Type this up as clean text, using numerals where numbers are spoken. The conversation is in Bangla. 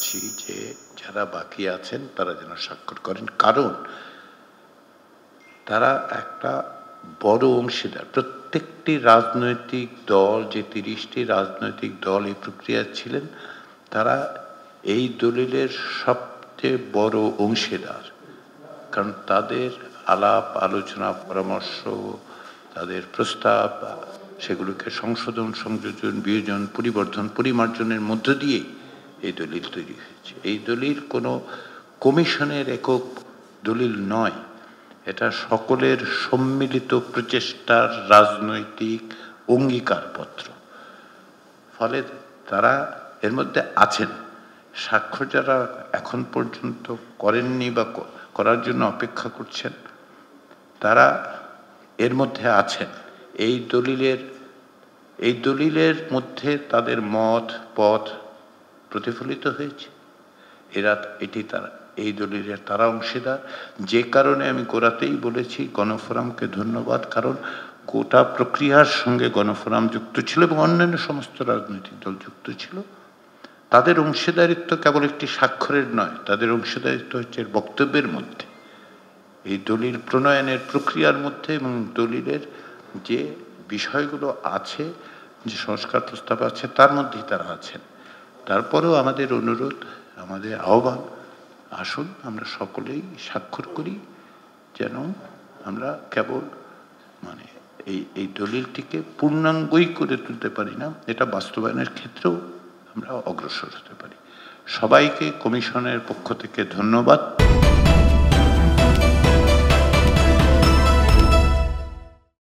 চাচ্ছি যে যারা বাকি আছেন তারা যেন স্বাক্ষর করেন, কারণ তারা একটা বড় অংশীদার। প্রত্যেকটি রাজনৈতিক দল, যে 30টি রাজনৈতিক দল এই প্রক্রিয়া ছিলেন, তারা এই দলিলের সবচেয়ে বড় অংশীদার। কারণ তাদের আলাপ আলোচনা, পরামর্শ, তাদের প্রস্তাব, সেগুলোকে সংশোধন, সংযোজন, বিয়োজন, পরিবর্ধন, পরিমার্জনের মধ্য দিয়ে এই দলিল তৈরি হয়েছে। এই দলিল কোনো কমিশনের একক দলিল নয়, এটা সকলের সম্মিলিত প্রচেষ্টার রাজনৈতিক অঙ্গীকারপত্র। ফলে তারা এর মধ্যে আছেন। স্বাক্ষর যারা এখন পর্যন্ত করেননি বা করার জন্য অপেক্ষা করছেন, তারা এর মধ্যে আছেন। এই দলিলের মধ্যে তাদের মত পথ প্রতিফলিত হয়েছে। এই দলিলের তারা অংশীদার। যে কারণে আমি গোড়াতেই বলেছি গণফোরামকে ধন্যবাদ, কারণ গোটা প্রক্রিয়ার সঙ্গে গণফোরাম যুক্ত ছিল এবং অন্যান্য সমস্ত রাজনৈতিক দল যুক্ত ছিল। তাদের অংশীদারিত্ব কেবল একটি স্বাক্ষরের নয়, তাদের অংশীদারিত্ব হচ্ছে বক্তব্যের মধ্যে, এই দলিল প্রণয়নের প্রক্রিয়ার মধ্যে, এবং দলিলের যে বিষয়গুলো আছে, যে সংস্কার প্রস্তাব আছে, তার মধ্যেই তারা আছেন। তারপরেও আমাদের অনুরোধ, আমাদের আহ্বান, আসুন আমরা সকলেই স্বাক্ষর করি, যেন আমরা কেবল এই দলিলটিকে পূর্ণাঙ্গই করে তুলতে পারি না, এটা বাস্তবায়নের ক্ষেত্রেও আমরা অগ্রসর হতে পারি। সবাইকে কমিশনের পক্ষ থেকে ধন্যবাদ।